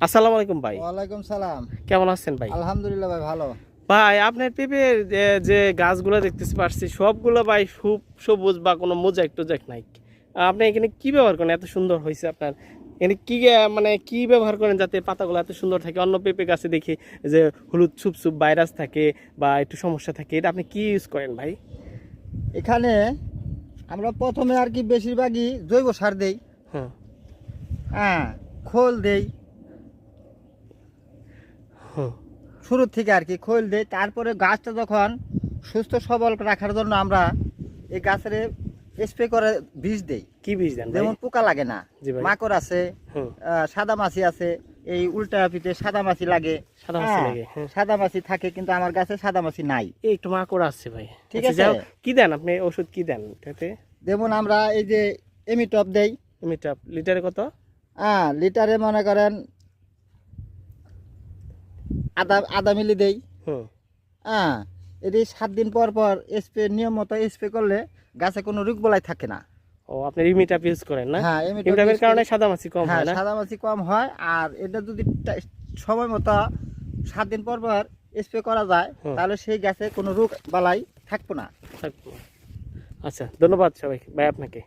আসসালামু আলাইকুম ভাই। ওয়ালাইকুম সালাম। কেমন আছেন ভাই? আলহামদুলিল্লাহ ভাই, ভালো। ভাই আপনার পেঁপের যে গাছগুলো দেখতেছি পারছি সবগুলো ভাই সবুজ বা কোনো মোজাইক টোজাইক নাই। আপনি এখানে কি ব্যবহার করেন এত সুন্দর হয়েছে আপনার? এখানে কি মানে কি ব্যবহার করেন যাতে পাতাগুলো এত সুন্দর থাকে? অন্য পেঁপে গাছে দেখি যে হলুদ ছুপ ভাইরাস থাকে বা একটু সমস্যা থাকে, এটা আপনি কি ইউজ করেন ভাই? এখানে আমরা প্রথমে আর কি বেশিরভাগই জৈব সার দেই। হ্যাঁ হ্যাঁ, খোল দেই হ্যাঁ। শুরু থেকে আর কি, খোল দেই। তারপরে গাছটা যখন সুস্থ সবল রাখার জন্য আমরা এই গাছের স্প্রে করে বীজ দেই। কি বীজ দেন ভাই? যেমন পোকা লাগে না, জি ভাই। মাকড় আছে, হুম। সাদা মাছি আছে। এই উল্টা পিঠে সাদা মাছি লাগে। সাদা মাছি হ্যাঁ, লাগে, হ্যাঁ। সাদা মাছি থাকে, কিন্তু আমার গাছে সাদা মাছি নাই। এই একটু মাকড় আসছে ভাই। ঠিক আচ্ছা, আছে। যাই হোক, কি দেন আপনি ওষুধ কি দেন এটাতে? যেমন আমরা এই যে এমিটপ দেই। মিটাপ লিটারে কত? লিটারে মনে করেন আধা আধা মিলি দেই। হুম। হ্যাঁ, এটি 7 দিন পর পর স্প্রে, নিয়ম মতো স্প্রে করলে গাছে কোনো রোগ বলাই থাকে না। ও, আপনি রিমিটাপ ইউজ করেন না? হ্যাঁ, রিমিটাপের কারণে সাদামাছি কম হ্যাঁ, হয় না? সাদামাছি কম হয়। আর এটা যদি সময় মতো 7 দিন পর পর স্প্রে করা যায়, হুম। তাহলে সেই গাছে কোনো রোগ বালাই থাকবো না। থাকবো। আচ্ছা, ধন্যবাদ সবাই ভাই আপনাকে।